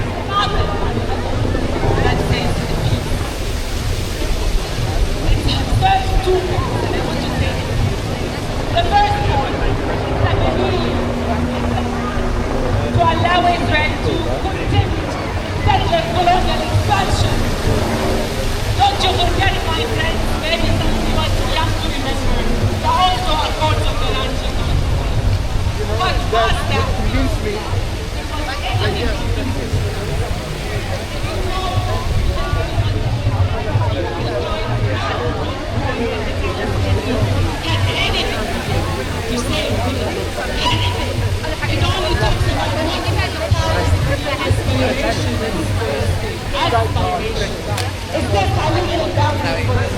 nothing that says to the peace. It's first two points that I want to say. The first point is that we need to allow Israel to continue settler colonial expansion. Don't you forget, my friends, maybe some of you are too young to remember, there also are courts of the land. But past that, to say anything. It only talks about one aspiration. It's just a little down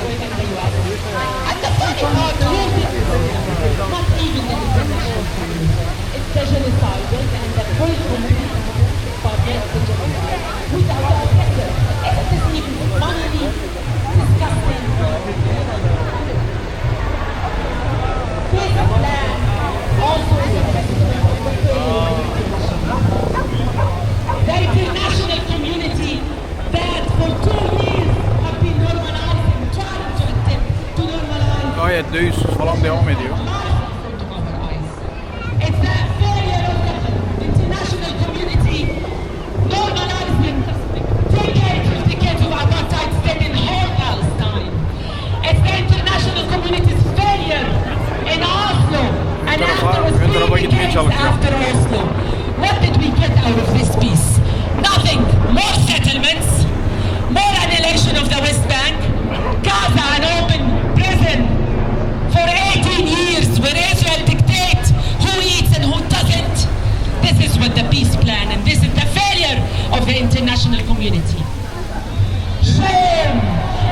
within the US. And the funny part is, not even the international community. It's the genocidal and the full community forgets the genocide without a sector. Isn't this even funny, disgusting? This plan also is a testament of the failure of the international community that for 2 years have been normalizing, trying to attempt to normalize. Oh ja, dus falan devam ediyor. It's the failure of the international community normalizing decades of apartheid state in whole Palestine. It's the international community's failure in Oslo and after Oslo. What did we get out of this peace? Nothing. More settlements, more annihilation of the West Bank, Gaza an open prison for 18 years where Israel dictates who eats and who doesn't. This is what the peace plan, and this is the failure of the international community. Shame!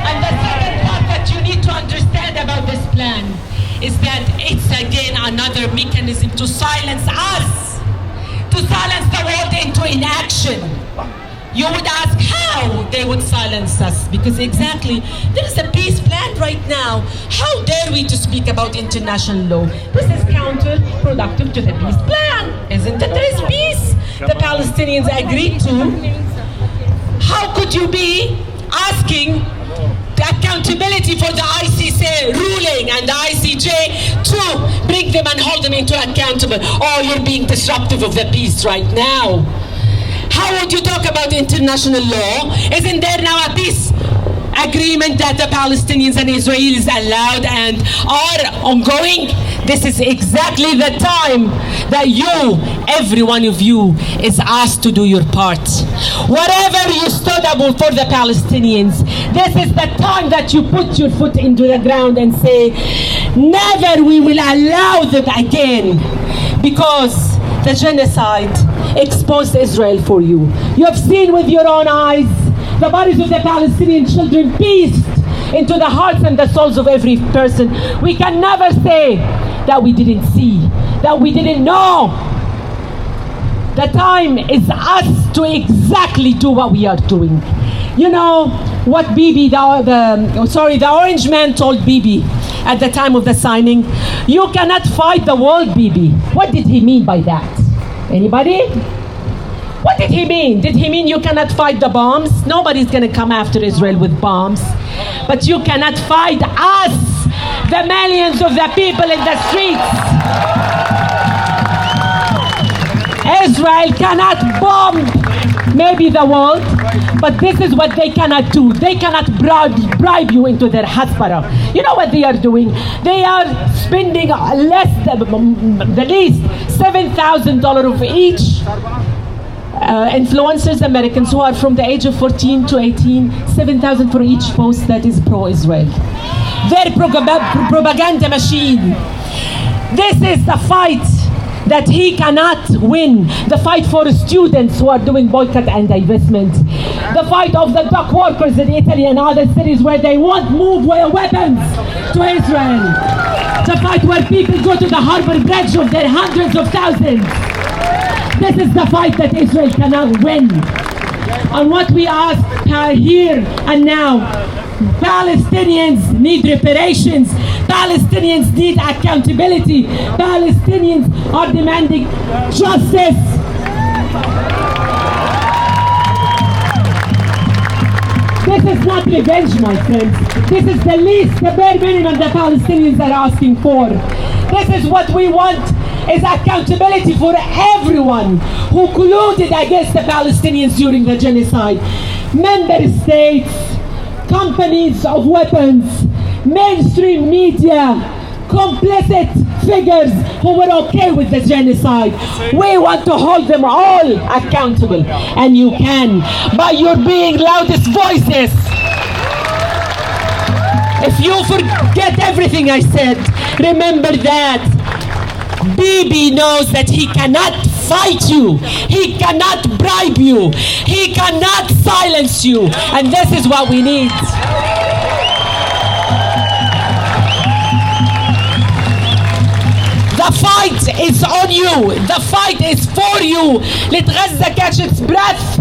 And the second part that you need to understand about this plan is that it's again another mechanism to silence us, to silence the world into inaction. You would ask how they would silence us, because exactly, there is a peace plan right now. How dare we to speak about international law? This is counterproductive to the peace plan, isn't it? There is peace the Palestinians agreed to. How could you be asking the accountability for the ICC ruling and the ICJ to bring them and hold them into accountable? Oh, you're being disruptive of the peace right now. How would you talk about international law? Isn't there now a peace agreement that the Palestinians and Israelis allowed and are ongoing? This is exactly the time that you, every one of you, is asked to do your part. Whatever you stood up for the Palestinians, this is the time that you put your foot into the ground and say, never we will allow them again, because the genocide exposed Israel for you. You have seen with your own eyes the bodies of the Palestinian children pierced into the hearts and the souls of every person. We can never say that we didn't see, that we didn't know. The time is us to exactly do what we are doing. You know what Bibi, the orange man told Bibi at the time of the signing? You cannot fight the world, Bibi. What did he mean by that? Anybody? What did he mean? Did he mean you cannot fight the bombs? Nobody's going to come after Israel with bombs. But you cannot fight us, the millions of the people in the streets. Israel cannot bomb maybe the world, but this is what they cannot do. They cannot bribe you into their hasbara. You know what they are doing? They are spending the least $7,000 of each influencers, Americans who are from the age of 14 to 18, $7,000 for each post that is pro-Israel. Their propaganda machine. This is the fight that he cannot win. The fight for students who are doing boycott and divestment. The fight of the dock workers in Italy and other cities where they won't move weapons to Israel. The fight where people go to the harbor bridge of their hundreds of thousands. This is the fight that Israel cannot win. And what we ask here and now, Palestinians need reparations. Palestinians need accountability. Palestinians are demanding justice. revenge, my friends. This is the least, the bare minimum the Palestinians are asking for. This is what we want, is accountability for everyone who colluded against the Palestinians during the genocide. Member states, companies of weapons, mainstream media, complicit figures who were okay with the genocide. We want to hold them all accountable, and you can by your being loudest voices. If you forget everything I said, remember that Bibi knows that he cannot fight you, he cannot bribe you, he cannot silence you, and this is what we need. The fight is on you. The fight is for you. Let Gaza catch its breath.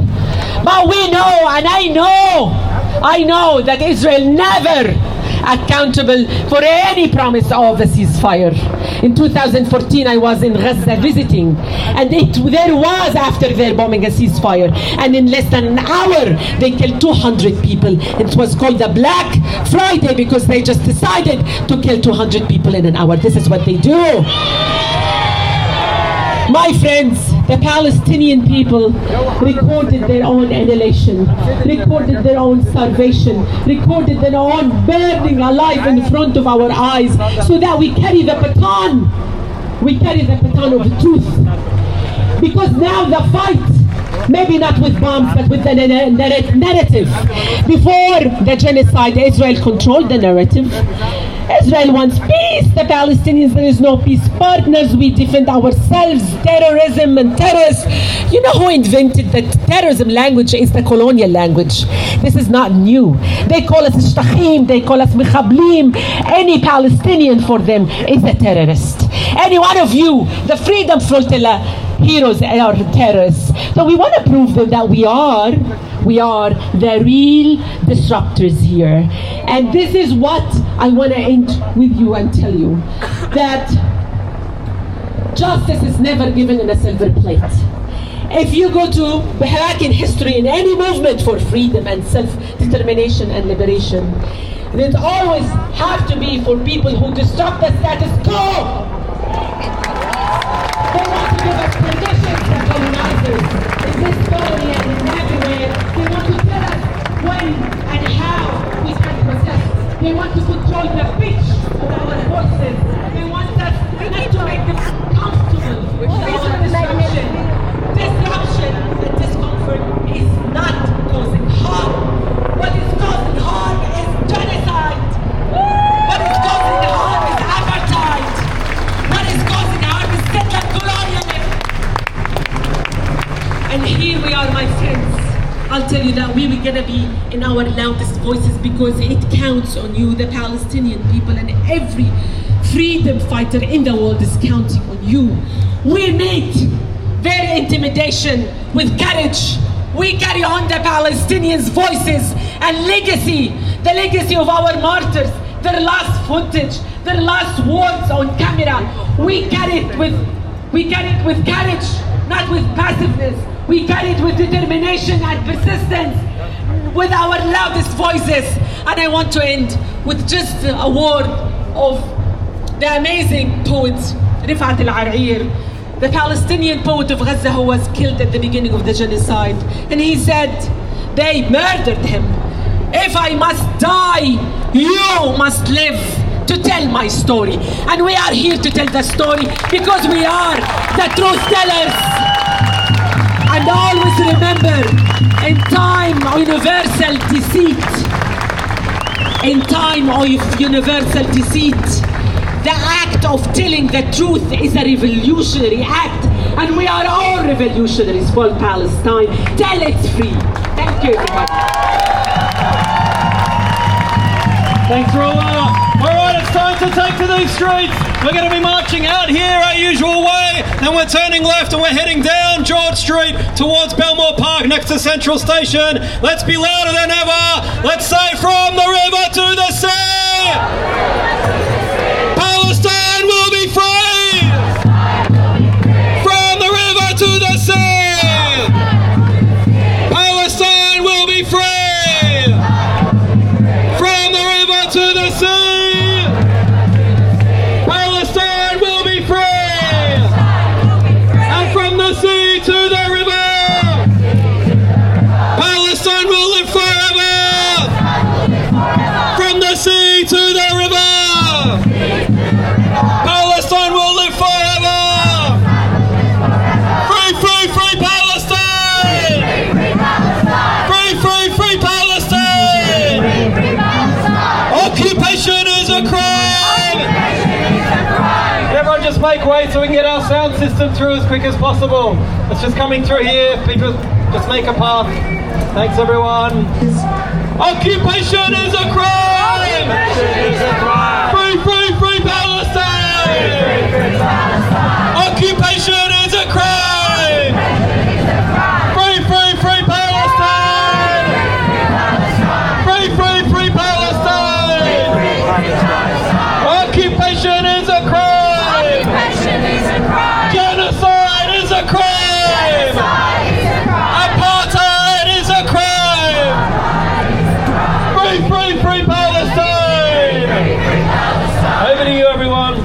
But we know, and I know that Israel never accountable for any promise of a ceasefire. In 2014, I was in Gaza visiting, and there was, after their bombing, a ceasefire. And in less than an hour, they killed 200 people. It was called the Black Friday because they just decided to kill 200 people in an hour. This is what they do. My friends, the Palestinian people recorded their own annihilation, recorded their own starvation, recorded their own burning alive in front of our eyes, so that we carry the baton. We carry the baton of the truth. Because now the fight, maybe not with bombs, but with the narrative. Before the genocide, Israel controlled the narrative. Israel wants peace. The Palestinians, there is no peace. Partners, we defend ourselves. Terrorism and terrorists. You know who invented the terrorism language? Is the colonial language. This is not new. They call us shtachim, they call us mechablim. Any Palestinian for them is a terrorist. Any one of you, the Freedom Flotilla heroes are terrorists. So we want to prove them that we are the real disruptors here. And this is what I want to end with you and tell you, that justice is never given in a silver plate. If you go to back in history, in any movement for freedom and self-determination and liberation, it always have to be for people who disrupt the status quo. They want to give us conditions, the colonizers, in this colony and in everywhere. They want to tell us when and how we can protest. They want to control the pitch of our voices. They want us not to make them comfortable with our disruption. Disruption and discomfort is not causing harm. What is causing harm is genocide. What is causing harm is apartheid. What is causing harm is settler colonialism. And here we are, my friends. I'll tell you that we are going to be in our loudest voices because it counts on you, the Palestinian people, and every freedom fighter in the world is counting on you. We meet their intimidation with courage. We carry on the Palestinians' voices and legacy, the legacy of our martyrs, their last footage, their last words on camera. We carry it with courage, not with passiveness. We carry it with determination and persistence, with our loudest voices. And I want to end with just a word of the amazing poet Rifat al-Ar'ir, the Palestinian poet of Gaza who was killed at the beginning of the genocide. And he said, they murdered him. If I must die, you must live to tell my story. And we are here to tell the story because we are the truth tellers. And always remember, in time of universal deceit, the act of telling the truth is a revolutionary act. And we are all revolutionaries for Palestine. Tell it's free. Thank you, everybody. Thanks, Rula. All right, it's time to take to these streets. We're going to be marching out here our usual way, then we're turning left and we're heading down George Street towards Belmore Park next to Central Station. Let's be louder than ever. Let's say, from the river to the sea, Palestine will be free. From the river to the sea, Palestine will be free. make way so we can get our sound system through as quick as possible. It's just coming through here. People, just make a path. Thanks, everyone. Occupation is a crime! Occupation is a crime! Free, free, free Palestine! Free, free Palestine! Occupation is a crime! Free, free, free Palestine! Free, free, free Palestine! Occupation is a crime! Occupation is a crime! Genocide is a crime! Apartheid is a crime! Free, free, free Palestine! Over to you, everyone.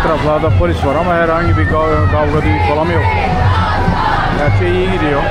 Etraflarda polis var ama herhangi bir kavga değil falan yok. Her şey iyi gidiyor.